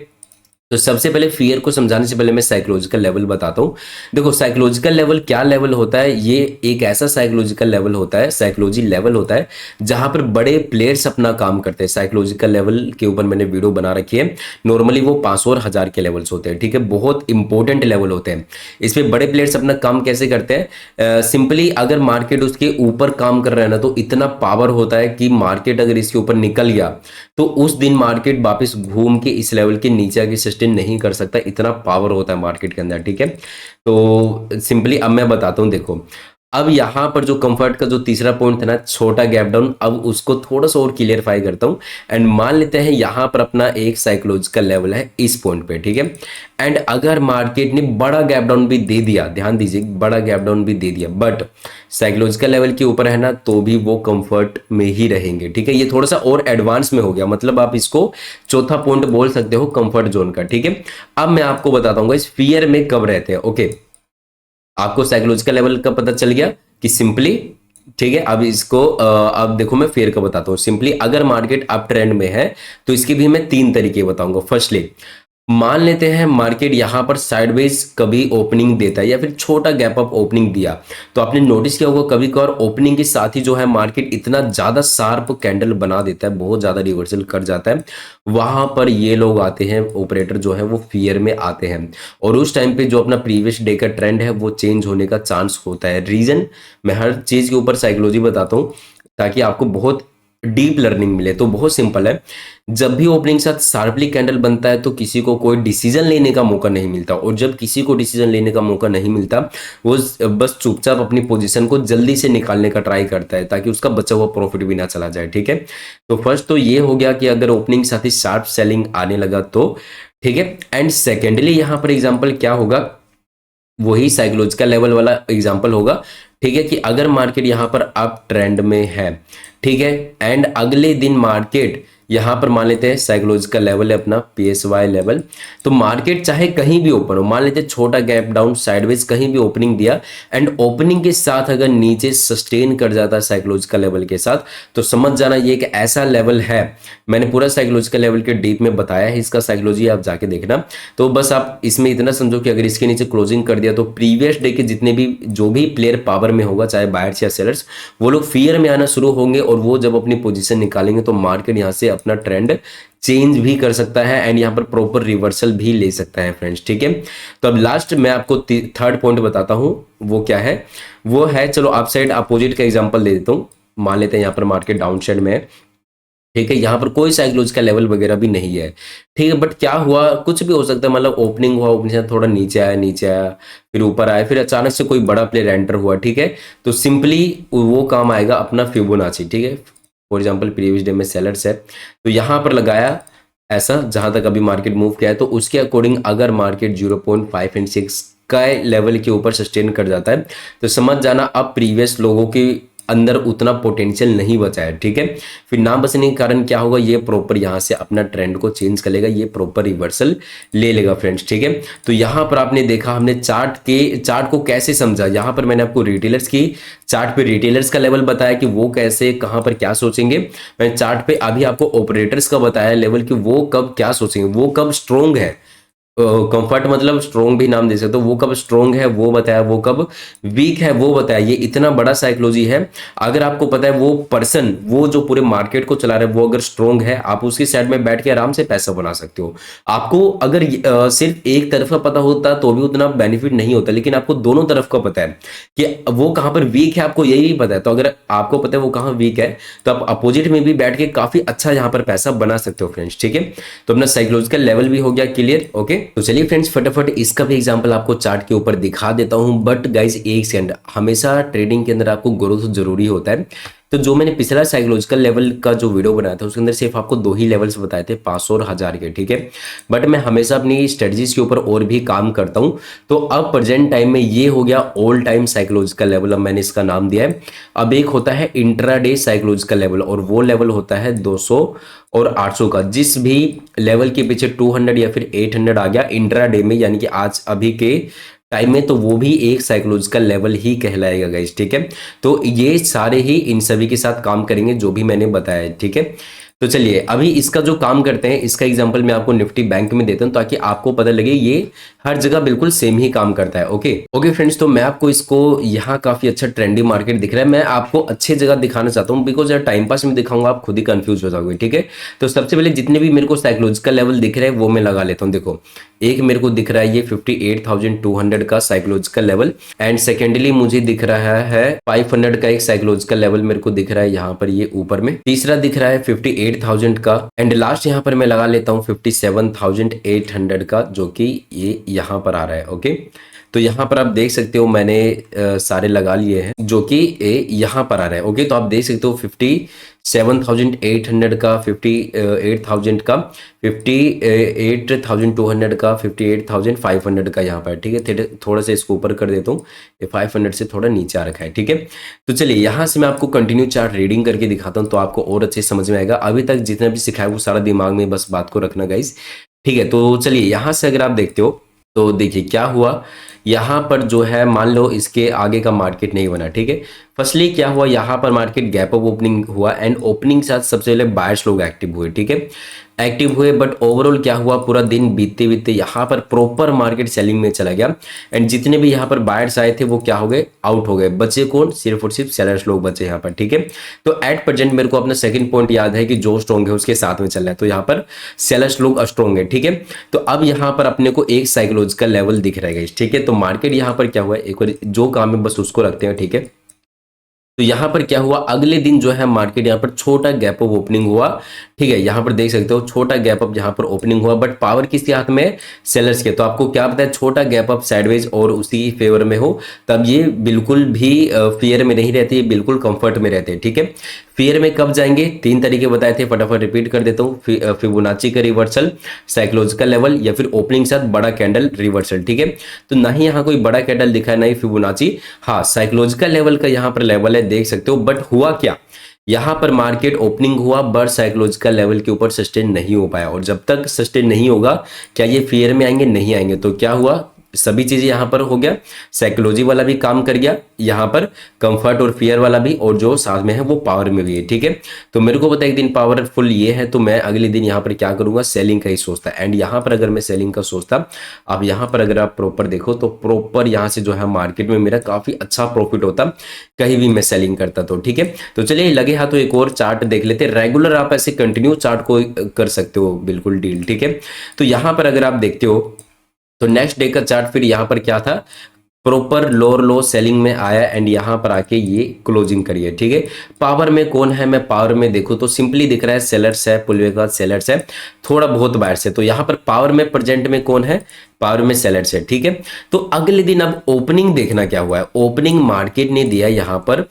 A: तो सबसे पहले फियर को समझाने से पहले मैं साइकोलॉजिकल लेवल बताता हूं। देखो साइकोलॉजिकल लेवल क्या लेवल होता है, ये एक ऐसा साइकोलॉजिकल लेवल होता है, साइकोलॉजी लेवल होता है जहां पर बड़े प्लेयर्स अपना काम करते हैं। साइकोलॉजिकल लेवल के ऊपर मैंने वीडियो बना रखी है, नॉर्मली वो 500 और 1000 के लेवल्स होते हैं, ठीक है, बहुत इंपॉर्टेंट लेवल होते हैं। इसमें बड़े प्लेयर्स अपना काम कैसे करते हैं, सिंपली अगर मार्केट उसके ऊपर काम कर रहा है ना, तो इतना पावर होता है कि मार्केट अगर इसके ऊपर निकल गया तो उस दिन मार्केट वापस घूम के इस लेवल के नीचे आके सस्टेन नहीं कर सकता, इतना पावर होता है मार्केट के अंदर, ठीक है। तो सिंपली अब मैं बताता हूँ, देखो अब यहाँ पर जो कंफर्ट का जो तीसरा पॉइंट था ना, छोटा गैप डाउन, अब उसको थोड़ा सा और क्लियरफाई करता हूँ। एंड मान लेते हैं यहाँ पर अपना एक साइकोलॉजिकल लेवल है इस पॉइंट पे, ठीक है। एंड अगर मार्केट ने बड़ा गैप डाउन भी दे दिया, ध्यान दीजिए, बड़ा गैप डाउन भी दे दिया, बट साइकोलॉजिकल लेवल के ऊपर है ना, तो भी वो कंफर्ट में ही रहेंगे, ठीक है। ये थोड़ा सा और एडवांस में हो गया, मतलब आप इसको चौथा पॉइंट बोल सकते हो कंफर्ट जोन का, ठीक है। अब मैं आपको बताता हूँ इस फियर में कब रहते हैं, ओके। आपको साइकोलॉजिकल लेवल का पता चल गया कि सिंपली, ठीक है। अब इसको अब देखो मैं फेयर का बताता हूँ। सिंपली अगर मार्केट अप ट्रेंड में है तो इसके भी मैं 3 तरीके बताऊंगा। फर्स्टली, मान लेते हैं मार्केट यहां पर साइडवेज कभी ओपनिंग देता है या फिर छोटा गैप अप ओपनिंग दिया, तो आपने नोटिस किया होगा कभी कभार ओपनिंग के साथ ही जो है मार्केट इतना ज्यादा शार्प कैंडल बना देता है, बहुत ज्यादा रिवर्सल कर जाता है। वहां पर ये लोग आते हैं, ऑपरेटर जो है वो फियर में आते हैं, और उस टाइम पे जो अपना प्रीवियस डे का ट्रेंड है वो चेंज होने का चांस होता है। रीजन मैं हर चीज के ऊपर साइकोलॉजी बताता हूँ ताकि आपको बहुत डीप लर्निंग मिले। तो बहुत सिंपल है, जब भी ओपनिंग के साथ शार्पली कैंडल बनता है तो किसी को कोई डिसीजन लेने का मौका नहीं मिलता, और जब किसी को डिसीजन लेने का मौका नहीं मिलता, वो बस चुपचाप अपनी पोजीशन को जल्दी से निकालने का ट्राई करता है ताकि उसका बचा हुआ प्रॉफिट भी ना चला जाए, ठीक है। तो फर्स्ट तो ये हो गया कि अगर ओपनिंग के साथ ही शार्प सेलिंग आने लगा तो, ठीक है। एंड सेकेंडली यहाँ पर एग्जाम्पल क्या होगा, वही साइकोलॉजिकल लेवल वाला एग्जांपल होगा, ठीक है, कि अगर मार्केट यहां पर अप ट्रेंड में है, ठीक है, एंड अगले दिन मार्केट यहां पर मान लेते हैं साइकोलॉजिकल लेवल है अपना पीएसवाई लेवल, तो मार्केट चाहे कहीं भी ओपन हो, मान लेते हैं छोटा गैप डाउन साइडवेज कहीं भी ओपनिंग दिया, एंड ओपनिंग के साथ अगर नीचे सस्टेन कर जाता है साइकोलॉजिकल लेवल के साथ, तो समझ जाना ये एक ऐसा लेवल है। मैंने पूरा साइकोलॉजिकल लेवल के डीप में बताया है, इसका साइकोलॉजी आप जाके देखना। तो बस आप इसमें इतना समझो कि अगर इसके नीचे क्लोजिंग कर दिया तो प्रीवियस डे के जितने भी जो भी प्लेयर पावर में होगा, चाहे बायर्स या सेलर्स, वो लोग फियर में आना शुरू होंगे, और वो जब अपनी पोजीशन निकालेंगे तो मार्केट यहाँ से अपना ट्रेंड चेंज भी कर सकता है, एंड यहाँ पर प्रॉपर रिवर्सल भी ले सकता है फ्रेंड्स, ठीक है। तो अब लास्ट मैं आपको थर्ड पॉइंट बताता हूँ, वो क्या है, वो है, चलो अप साइड अपोजिट का एग्जांपल दे देता हूँ। मान लेते हैं यहाँ पर मार्केट डाउन साइड में है, ठीक है, यहाँ पर कोई साइकोलॉजिकल लेवल वगैरह भी नहीं है, ठीक है, बट क्या हुआ, कुछ भी हो सकता है, मतलब ओपनिंग हुआ, ओपनिंग से थोड़ा नीचे आया, नीचे आया, फिर ऊपर आया, फिर अचानक से कोई बड़ा प्लेयर एंटर हुआ, ठीक है। तो सिंपली वो काम आएगा अपना फिबोनाची, ठीक है। फॉर एग्जांपल प्रीवियस डे में सेलर्स है, तो यहाँ पर लगाया ऐसा, जहां तक अभी मार्केट मूव किया है, तो उसके अकॉर्डिंग अगर मार्केट 0.5 एंड 6 का लेवल के ऊपर सस्टेन कर जाता है, तो समझ जाना अब प्रीवियस लोगों की अंदर उतना पोटेंशियल नहीं बचा है, ठीक है। फिर ना बचने के कारण क्या होगा, ये प्रॉपर यहाँ से अपना ट्रेंड को चेंज कर लेगा, ये प्रॉपर रिवर्सल ले लेगा फ्रेंड्स, ठीक है। तो यहाँ पर आपने देखा हमने चार्ट को कैसे समझा, यहाँ पर मैंने आपको रिटेलर्स की चार्ट पे रिटेलर्स का लेवल बताया कि वो कैसे कहाँ पर क्या सोचेंगे। मैंने चार्ट पे अभी आपको ऑपरेटर्स का बताया लेवल कि वो कब क्या सोचेंगे, वो कब स्ट्रोंग है, कंफर्ट मतलब स्ट्रोंग भी नाम दे सकते हो, वो कब स्ट्रोंग है वो बताया, वो कब वीक है वो बताया। ये इतना बड़ा साइकोलॉजी है, अगर आपको पता है वो पर्सन, वो जो पूरे मार्केट को चला रहा है, वो अगर स्ट्रोंग है, आप उसकी साइड में बैठ के आराम से पैसा बना सकते हो। आपको अगर सिर्फ एक तरफ का पता होता तो भी उतना बेनिफिट नहीं होता, लेकिन आपको दोनों तरफ का पता है कि वो कहां पर वीक है, आपको यही भी पता है। तो अगर आपको पता है वो कहां वीक है, तो आप अपोजिट में भी बैठ के काफी अच्छा यहां पर पैसा बना सकते हो फ्रेंड्स, ठीक है। तो अपना साइकोलॉजिकल लेवल भी हो गया क्लियर, ओके। तो चलिए फ्रेंड्स फटाफट इसका भी एग्जांपल आपको चार्ट के ऊपर दिखा देता हूं। बट गाइज एक सेकंड, हमेशा ट्रेडिंग के अंदर आपको ग्रोथ जरूरी होता है। तो जो मैंने पिछला साइकोलॉजिकल लेवल का जो वीडियो बनाया था उसके अंदर सिर्फ आपको 2 ही लेवल्स बताए थे, 500 और 1000 के, ठीक है। बट मैं हमेशा अपनी स्ट्रेटजीज के ऊपर और भी काम करता हूं। तो अब प्रेजेंट टाइम में ये हो गया ऑल टाइम साइकोलॉजिकल लेवल, अब मैंने इसका नाम दिया है। अब एक होता है इंट्राडे साइकोलॉजिकल लेवल, और वो लेवल होता है 200 और 800 का। जिस भी लेवल के पीछे 200 या फिर 800 आ गया इंट्राडे में, यानी कि आज अभी के टाइम में, तो वो भी एक साइकोलॉजिकल लेवल ही कहलाएगा गाइस, ठीक है। तो ये सारे ही इन सभी के साथ काम करेंगे जो भी मैंने बताया है, ठीक है। तो चलिए अभी इसका जो काम करते हैं, इसका एग्जांपल मैं आपको निफ्टी बैंक में देता हूं ताकि आपको पता लगे ये हर जगह बिल्कुल सेम ही काम करता है, ओके फ्रेंड्स। तो मैं आपको इसको यहाँ काफी अच्छा ट्रेंडी मार्केट दिख रहा है, मैं आपको अच्छी जगह दिखाना चाहता हूँ, बिकॉज यार टाइम पास में दिखाऊंगा आप खुद ही कंफ्यूज हो जाओगे, ठीक है। तो सबसे पहले जितने भी मेरे को साइकोलॉजिकल लेवल दिख रहे हैं वो मैं लगा लेता हूँ। देखो एक मेरे को दिख रहा है ये 58,200 का साइकोलॉजिकल लेवल, एंड सेकेंडली मुझे दिख रहा है 500 का एक साइकोलॉजिकल लेवल मेरे को दिख रहा है यहाँ पर ये ऊपर में। तीसरा दिख रहा है 58,000 का, एंड लास्ट यहाँ पर मैं लगा लेता हूँ 57,800 का, जो कि ये यहाँ पर आ रहा है। ओके, तो यहाँ पर आप देख सकते हो मैंने सारे लगा लिए हैं जो कि यहाँ पर आ रहा है। ओके, तो आप देख सकते हो 57,800 का, 58,000 का, 58,200 का, 58,500 का यहाँ पर। ठीक है, थोड़ा सा इसको ऊपर कर देता हूँ, ये 500 से थोड़ा नीचे आ रखा है। ठीक है, तो चलिए यहाँ से मैं आपको कंटिन्यू चार्ट रीडिंग करके दिखाता हूँ, तो आपको और अच्छे समझ में आएगा। अभी तक जितना भी सिखाया वो सारा दिमाग में बस बात को रखना गाइस। ठीक है, तो चलिए यहाँ से अगर आप देखते हो तो देखिए क्या हुआ। यहाँ पर जो है मान लो इसके आगे का मार्केट नहीं बना। ठीक है, फर्स्टली क्या हुआ, यहाँ पर मार्केट गैप अप ओपनिंग हुआ, एंड ओपनिंग के साथ सबसे पहले बायर्स लोग एक्टिव हुए। ठीक है, एक्टिव हुए, बट ओवरऑल क्या हुआ, पूरा दिन बीतते बीतते यहाँ पर प्रॉपर मार्केट सेलिंग में चला गया, एंड जितने भी यहाँ पर बायर्स आए थे वो क्या हो गए, आउट हो गए। बचे कौन, सिर्फ और सिर्फ सेलर्स लोग बचे यहाँ पर। ठीक है, तो एट प्रेजेंट मेरे को अपना सेकंड पॉइंट याद है कि जो स्ट्रॉन्ग है उसके साथ में चल रहा है, तो यहाँ पर सेलर्स लोग स्ट्रॉन्ग है। ठीक है, तो अब यहाँ पर अपने को एक साइकोलॉजिकल लेवल दिख रहा है। ठीक है, तो मार्केट यहाँ पर क्या हुआ है, एक बार जो काम है बस उसको रखते हैं। ठीक है, तो यहाँ पर क्या हुआ, अगले दिन जो है मार्केट यहाँ पर छोटा गैप अप ओपनिंग हुआ। ठीक है, यहाँ पर देख सकते हो छोटा गैप अप यहाँ पर ओपनिंग हुआ, बट पावर किसके हाथ में है, सेलर्स के। तो आपको क्या पता है, छोटा गैप अप साइडवेज और उसी फेवर में हो तब ये बिल्कुल भी फियर में नहीं रहती है, बिल्कुल कंफर्ट में रहते हैं। ठीक है, फियर में कब जाएंगे, 3 तरीके बताए थे, फटाफट रिपीट कर देता हूँ। फिबोनाची का रिवर्सल, साइकोलॉजिकल लेवल, या फिर ओपनिंग साथ बड़ा कैंडल रिवर्सल। ठीक है, तो ना ही यहाँ कोई बड़ा कैंडल दिखा है, ना ही फिबोनाची। हाँ, साइकोलॉजिकल लेवल का यहाँ पर लेवल है, देख सकते हो। बट हुआ क्या, यहां पर मार्केट ओपनिंग हुआ बट साइकोलॉजिकल लेवल के ऊपर सस्टेन नहीं हो पाया, और जब तक सस्टेन नहीं होगा क्या ये फियर में आएंगे, नहीं आएंगे। तो क्या हुआ, सभी चीजें यहां पर हो गया, साइकोलॉजी वाला भी काम कर गया यहां पर, कंफर्ट और फियर वाला भी, और जो साथ में है वो पावर में भी है। ठीक है, तो मेरे को पता है एक दिन पावरफुल ये है, तो मैं अगले दिन यहां पर क्या करूंगा, सेलिंग का ही सोचता। एंड यहां पर अगर मैं सेलिंग का सोचता, अब यहां पर अगर आप प्रॉपर देखो तो प्रॉपर यहां से जो है मार्केट में मेरा काफी अच्छा प्रॉफिट होता कहीं भी मैं सेलिंग करता तो। ठीक है, तो चलिए लगे हाथों एक और चार्ट देख लेते हैं। रेगुलर आप ऐसे कंटिन्यू चार्ट को कर सकते हो बिल्कुल डील। ठीक है, तो यहां पर अगर आप देखते हो तो नेक्स्ट डे का चार्ट फिर यहाँ पर क्या था, प्रॉपर लोअर लो सेलिंग में आया, एंड यहाँ पर आके ये क्लोजिंग करिए। ठीक है, पावर में कौन है, मैं पावर में देखूँ तो सिंपली दिख रहा है सेलर्स है, पुलवे का सेलर्स है, थोड़ा बहुत बायर्स है। तो यहाँ पर पावर में प्रेजेंट में कौन है, पावर में सेलर्स है। ठीक है, तो अगले दिन अब ओपनिंग देखना क्या हुआ है, ओपनिंग मार्केट ने दिया यहाँ पर,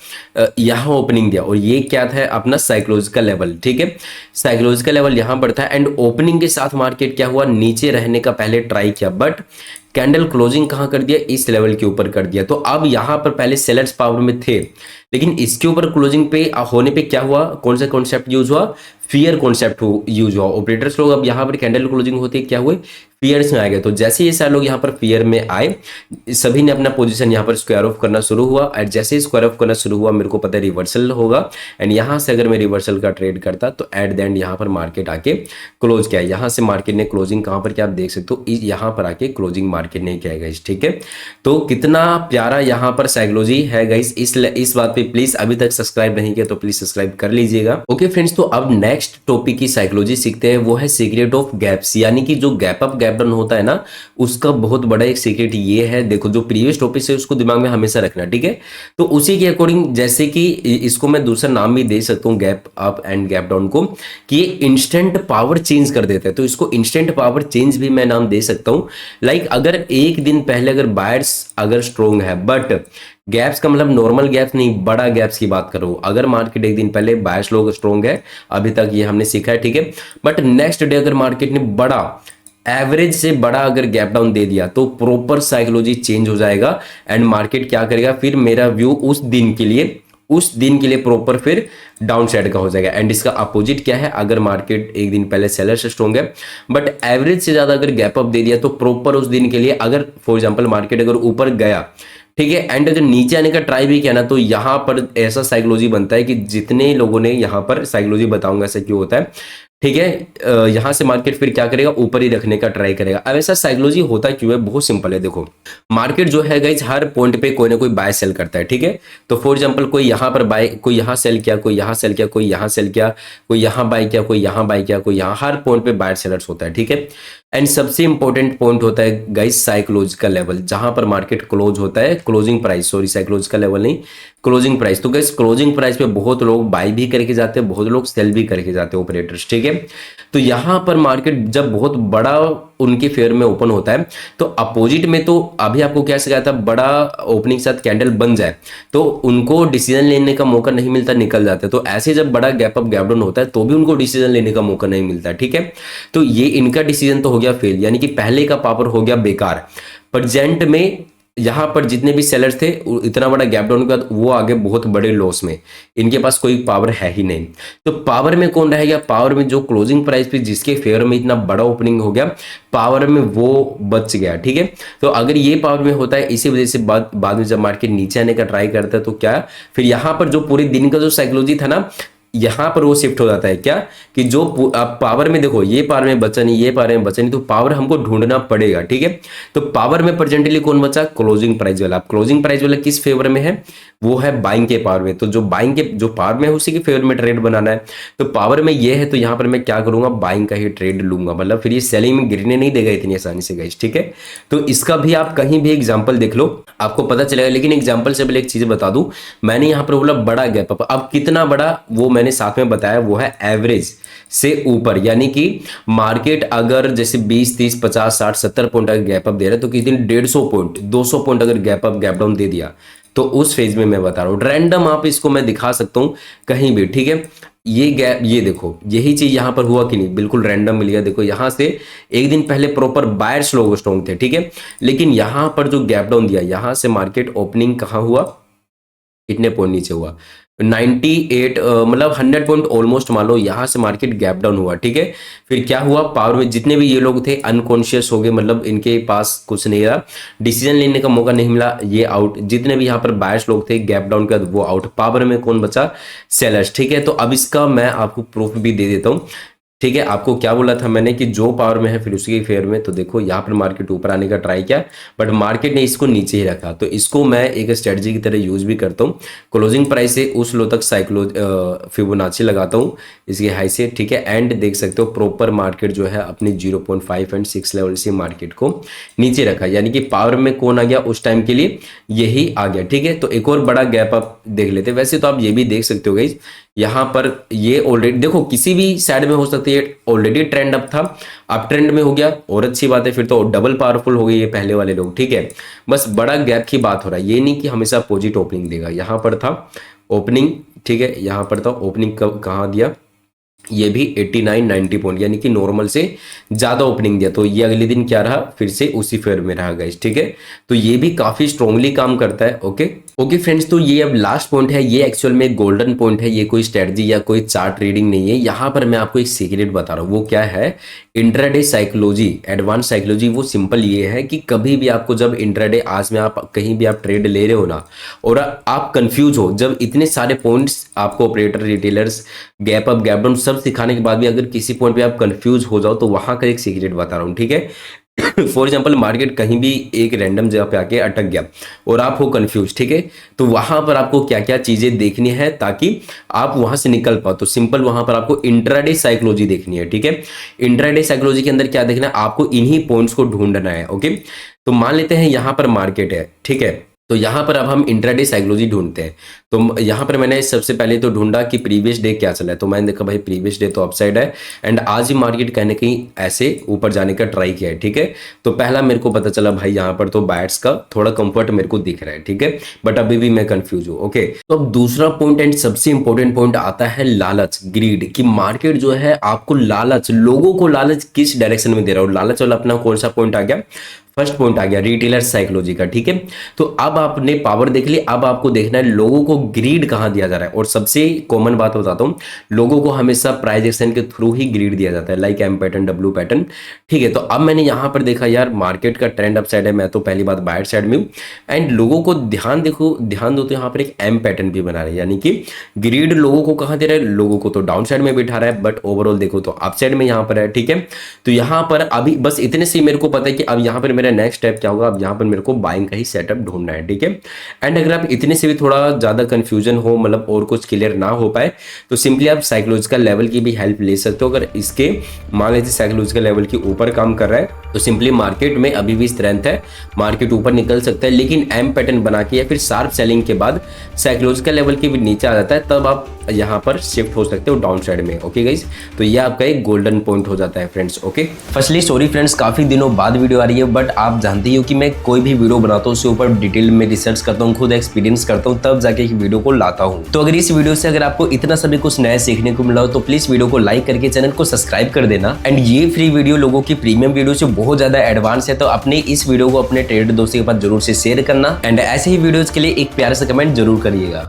A: यहाँ ओपनिंग दिया, और ये क्या था अपना साइकोलॉजिकल लेवल। ठीक है, साइकोलॉजिकल लेवल यहाँ पर था, एंड ओपनिंग के साथ मार्केट क्या हुआ, नीचे रहने का पहले ट्राई किया, बट कैंडल क्लोजिंग कहां कर दिया, इस लेवल के ऊपर कर दिया। तो अब यहां पर पहले सेलर्स पावर में थे, लेकिन इसके ऊपर क्लोजिंग पे होने पे क्या हुआ, कौन सा कॉन्सेप्ट यूज हुआ, फियर कॉन्सेप्ट यूज हुआ। ऑपरेटर्स लोग अब यहां पर कैंडल क्लोजिंग होती है क्या हुए, फियर्स में आ गए। तो जैसे ये सारे लोग यहाँ पर फियर में आए, सभी ने अपना पोजीशन यहाँ पर स्क्वायर ऑफ करना शुरू हुआ, और जैसे ही स्क्वायर ऑफ करना शुरू हुआ मेरे को पता है रिवर्सल होगा, एंड यहाँ से अगर मैं रिवर्सल का ट्रेड करता तो एट द एंड यहाँ पर मार्केट आके क्लोज किया। यहाँ से मार्केट ने क्लोजिंग कहाँ पर किया आप देख सकते हो, यहाँ पर आके क्लोजिंग मार्केट ने किया गाइस। ठीक है, तो कितना प्यारा यहाँ पर साइकोलॉजी है गाइस। इस बात पे प्लीज अभी तक सब्सक्राइब नहीं किया तो प्लीज सब्सक्राइब कर लीजिएगा। ओके फ्रेंड्स, तो अब नेक्स्ट टॉपिक की साइकोलॉजी सीखते हैं, वो है सीक्रेट ऑफ गैप्स, यानी कि जो गैप अप गैप डाउन होता है ना, उसका बहुत बड़ा एक सीक्रेट ये है। देखो जो प्रीवियस टॉपिक है उसको दिमाग में हमेशा रखना। ठीक है, तो उसी के अकॉर्डिंग, जैसे कि इसको मैं दूसरा नाम भी दे सकता हूँ gap up and gap down को, कि ये इंस्टेंट पावर चेंज कर देता है, तो इसको इंस्टेंट पावर चेंज भी मैं नाम दे सकता हूँ। लाइक अगर एक दिन पहले अगर बायर्स अगर स्ट्रोंग है, बट गैप्स का मतलब नॉर्मल गैप्स नहीं, बड़ा गैप्स की बात करो, अगर मार्केट एक दिन पहले बायर्स लोग स्ट्रोंग है, अभी तक ये हमने सीखा है। ठीक है, बट नेक्स्ट डे अगर मार्केट ने बड़ा एवरेज से बड़ा अगर गैप डाउन दे दिया तो प्रॉपर साइकोलॉजी चेंज हो जाएगा, एंड मार्केट क्या करेगा, फिर मेरा व्यू उस दिन के लिए प्रॉपर फिर डाउन साइड का हो जाएगा। एंड इसका अपोजिट क्या है, अगर मार्केट एक दिन पहले सेलर से स्ट्रॉन्ग है बट एवरेज से ज्यादा अगर गैप अप दे दिया तो प्रॉपर उस दिन के लिए, अगर फॉर एग्जांपल मार्केट अगर ऊपर गया, ठीक है, एंड अगर नीचे आने का ट्राई भी किया ना, तो यहां पर ऐसा साइकोलॉजी बनता है कि जितने लोगों ने यहां पर साइकोलॉजी बताऊंगा ऐसा क्यों होता है। ठीक है, यहां से मार्केट फिर क्या करेगा, ऊपर ही रखने का ट्राई करेगा। अब ऐसा साइकोलॉजी होता क्यों है, बहुत सिंपल है। देखो मार्केट जो है गाइस हर पॉइंट पे कोई ना कोई बाय सेल करता है। ठीक है, तो फॉर एग्जांपल कोई यहां पर बाय, कोई यहां सेल किया, कोई यहां सेल किया, कोई यहां सेल किया, कोई यहां बाय किया, कोई यहां बाय किया, कोई यहां, हर पॉइंट पे बायर सेलर्स होता है। ठीक है, एंड सबसे इंपॉर्टेंट पॉइंट होता है गाइस साइकोलॉजिकल लेवल, जहां पर मार्केट क्लोज होता है, closing price, sorry psychological level नहीं, क्लोजिंग प्राइस। तो गाइस क्लोजिंग प्राइस पे बहुत लोग बाई भी करके जाते हैं, बहुत लोग सेल भी करके जाते हैं ऑपरेटर्स, ठीक है। तो यहां पर मार्केट जब बहुत बड़ा उनके फेयर में ओपन होता है, तो अपोजिट में तो अभी आपको क्या सिखाया था, बड़ा ओपनिंग के साथ कैंडल बन जाए तो उनको डिसीजन लेने का मौका नहीं मिलता, निकल जाते हैं। तो ऐसे जब बड़ा गैप अप गैप डाउन होता है तो भी उनको डिसीजन लेने का मौका नहीं मिलता, ठीक है। तो ये इनका डिसीजन तो हो गया फेल, यानी कि पहले का पावर हो गया बेकार। प्रेजेंट में यहां पर जितने भी सेलर्स थे, इतना बड़ा गैप डाउन के बाद वो आगे बहुत बड़े लॉस में, इनके पास कोई पावर है ही नहीं। तो पावर में कौन रहेगा, पावर में जो क्लोजिंग प्राइस पे जिसके फेयर में इतना बड़ा ओपनिंग हो गया, पावर में वो बच गया, ठीक है। तो अगर ये पावर में होता है, इसी वजह से बाद में जब मार्केट नीचे आने का ट्राई करता है तो क्या, फिर यहां पर जो पूरे दिन का जो साइकोलॉजी था ना, यहां पर वो शिफ्ट हो जाता है क्या, कि जो आप पावर में देखो, ये पावर में बचा नहीं, ये पावर में बचा नहीं, तो पावर हमको ढूंढना पड़ेगा, ठीक है। तो पावर में प्रेजेंटली कौन बचा, क्लोजिंग प्राइस वाला। अब क्लोजिंग प्राइस वाला किस फेवर में है, वो है बाइंग के पावर में। तो जो बाइंग के जो पावर में है उसी के फेवर में ट्रेड बनाना है। तो पावर में ये है, तो यहां पर मैं क्या करूंगा, बाइंग का ही ट्रेड लूंगा, मतलब फिर ये सेलिंग में गिरने नहीं देगा इतनी आसानी से गाइस, ठीक है। तो इसका भी आप कहीं भी एग्जाम्पल देख लो, आपको पता चलेगा। लेकिन एग्जाम्पल से पहले एक चीज बता दूं, मैंने यहां पर बोला बड़ा गैप अप, अब कितना बड़ा वो मैंने साथ में बताया, वो है एवरेज से ऊपर। यानी कि मार्केट अगर जैसे 20 30 50 60 70 पॉइंट अगर गैप अप दे रहा है, तो किसी दिन 150 पॉइंट 200 पॉइंट अगर गैप अप गैप डाउन दे दिया, तो उस फेज में मैं बता रहा हूं रैंडम, आप इसको मैं दिखा सकता हूं कहीं भी, ठीक है। ये गैप, ये देखो यही चीज यहां पर हुआ कि नहीं, बिल्कुल रैंडम मिल गया। देखो यहां से एक दिन पहले प्रॉपर बायर्स लोग स्ट्रॉन्ग थे, ठीक है। लेकिन यहां पर जो गैप डाउन दिया, यहां से मार्केट ओपनिंग कहां हुआ, कितने पॉइंट नीचे हुआ, 98 मतलब 100 पॉइंट ऑलमोस्ट मान लो, यहां से मार्केट गैप डाउन हुआ, ठीक है। फिर क्या हुआ, पावर में जितने भी ये लोग थे अनकॉन्शियस हो गए, मतलब इनके पास कुछ नहीं रहा, डिसीजन लेने का मौका नहीं मिला, ये आउट। जितने भी यहाँ पर बायर्स लोग थे गैप डाउन के बाद वो आउट, पावर में कौन बचा, सेलर्स, ठीक है। तो अब इसका मैं आपको प्रूफ भी दे देता हूँ, ठीक है। आपको क्या बोला था मैंने कि जो पावर में है फिर उसी के फेयर में, तो देखो यहाँ पर मार्केट ऊपर आने का ट्राई किया, बट मार्केट ने इसको नीचे ही रखा। तो इसको मैं एक स्ट्रेटजी की तरह यूज भी करता हूँ, क्लोजिंग प्राइस से उस लो तक फिबोनाची लगाता हूँ इसके हाई से, ठीक है। एंड देख सकते हो प्रॉपर मार्केट जो है अपनी 0.5 एंड 6 लेवल से मार्केट को नीचे रखा, यानी कि पावर में कौन आ गया उस टाइम के लिए, यही आ गया, ठीक है। तो एक और बड़ा गैप आप देख लेते। वैसे तो आप ये भी देख सकते हो गाइस, यहां पर ये ऑलरेडी देखो किसी भी साइड में हो सकती है, ऑलरेडी ट्रेंड अप था, अब ट्रेंड में हो गया और अच्छी बात है, फिर तो डबल पावरफुल हो गई ये पहले वाले लोग, ठीक है। बस बड़ा गैप की बात हो रहा है, ये नहीं कि हमेशा अपोजिट ओपनिंग देगा। यहां पर था ओपनिंग, ठीक है, यहां पर था ओपनिंग, कहां दिया, ये भी 89 90 पॉइंट, यानी कि नॉर्मल से ज्यादा ओपनिंग दिया। तो ये अगले दिन क्या रहा, फिर से उसी फेयर में रहा गाइस, ठीक है। तो ये भी काफी स्ट्रांगली काम करता है, ओके फ्रेंड्स। तो ये अब लास्ट पॉइंट है, ये एक्चुअल में गोल्डन पॉइंट है, ये कोई स्ट्रेटजी या कोई चार्ट रीडिंग नहीं है। यहां पर मैं आपको एक सीक्रेट बता रहा हूं, वो क्या है, इंट्राडे साइकोलॉजी, एडवांस साइकोलॉजी। वो सिंपल ये है कि कभी भी आपको जब इंट्राडे आज में आप कहीं भी आप ट्रेड ले रहे हो ना, और आप कंफ्यूज हो, जब इतने सारे पॉइंट्स आपको operator, retailers, gap up gap down सब सिखाने के बाद भी अगर किसी पॉइंट पे आप कंफ्यूज हो जाओ, तो वहां का एक सीक्रेट बता रहा हूं, ठीक है। फॉर एग्जाम्पल मार्केट कहीं भी एक रैंडम जगह पे आके अटक गया और आप हो कंफ्यूज, ठीक है, तो वहां पर आपको क्या क्या चीजें देखनी है ताकि आप वहां से निकल पाओ। तो सिंपल वहां पर आपको इंट्राडे साइकोलॉजी देखनी है, ठीक है। इंट्राडे साइकोलॉजी के अंदर क्या देखना है, आपको इन्हीं पॉइंट्स को ढूंढना है, ओके। तो मान लेते हैं यहां पर मार्केट है, ठीक है, तो यहां पर अब हम इंट्राडे साइकोलॉजी ढूंढते हैं। तो यहां पर मैंने सबसे पहले तो ढूंढा कि प्रीवियस डे क्या चला है, तो मैंने देखा भाई प्रीवियस डे तो अपसाइड है, एंड आज ही मार्केट कहीं ना कहीं ऐसे ऊपर जाने का ट्राई किया है, ठीक है। तो पहला मेरे को पता चला भाई यहां पर तो बायर्स का थोड़ा कंफर्ट मेरे को दिख रहा है, ठीक है, बट अभी भी मैं कंफ्यूज हूं, ओके। तो अब दूसरा पॉइंट एंड सबसे इंपॉर्टेंट पॉइंट आता है लालच, ग्रीड, कि मार्केट जो है आपको लालच, लोगों को लालच किस डायरेक्शन में दे रहा है। लालच वाला अपना कौन सा पॉइंट आ गया, फर्स्ट पॉइंट आ गया रिटेलर साइकोलॉजी का, ठीक है। तो अब आपने पावर देख ली, अब आपको देखना है लोगों को ग्रीड कहां दिया जा रहा है। और सबसे कॉमन बात बताता हूं, लोगों को हमेशा प्राइस एक्शन के थ्रू ही ग्रीड दिया जाता है, like M pattern, W pattern, ठीक है। तो अब मैंने यहां पर देखा यार मार्केट का ट्रेंड अप साइड है, मैं तो पहली बात बायर साइड में हूं, एंड लोगों को ध्यान दो तो यहां पर एक एम पैटर्न भी बना रहे हैं, यानी कि ग्रीड लोगों को कहां दे रहा है, लोगों को तो डाउन साइड में बिठा रहा है, बट ओवरऑल देखो तो अप साइड में यहां पर है, ठीक है। तो यहां पर अभी बस इतने से मेरे को पता है कि अब यहां पर मेरा मेरा नेक्स्ट स्टेप क्या होगा, अब यहाँ पर मेरे को बाइंग का ही सेटअप ढूंढना है, ठीक है। एंड अगर आप इतने से भी थोड़ा ज़्यादा कन्फ्यूजन हो, मतलब और कुछ क्लियर ना हो पाए, तो सिंपली आप साइकोलॉजिकल लेवल की भी हेल्प ले सकते हो। अगर इसके मान लीजिए साइकोलॉजिकल लेवल के ऊपर काम कर रहा है, तो सिंपली मार्केट में अभी भी स्ट्रेंथ है, मार्केट ऊपर निकल सकता है, लेकिन एम पैटर्न बना के या फिर शार्प सेलिंग के बाद साइकोलॉजिकल लेवल के भी नीचे आ जाता है, तब आप यहाँ पर शिफ्ट हो सकते हो डाउन साइड में। ओके गाइस, तो ये आपका एक गोल्डन पॉइंट हो जाता है friends. Okay, firstly sorry friends, काफी दिनों बाद वीडियो आ रही है, बट आप जानते हो कि मैं कोई भी वीडियो बनाता हूँ उसके ऊपर डिटेल में रिसर्च करता हूँ, खुद एक्सपीरियंस करता हूँ, तब जाके एक वीडियो को लाता हूँ। तो अगर इस वीडियो से अगर आपको इतना सभी कुछ नया सीखने को मिला हो, तो प्लीज वीडियो को लाइक करके चैनल को सब्सक्राइब कर देना। एंड ये फ्री वीडियो लोगों की प्रीमियम वीडियो से बहुत ज्यादा एडवांस है, तो अपने इस वीडियो को अपने ट्रेडर दोस्तों के पास जरूर से शेयर करना। एंड ऐसे ही वीडियोस के लिए एक प्यारा सा कमेंट जरूर करिएगा।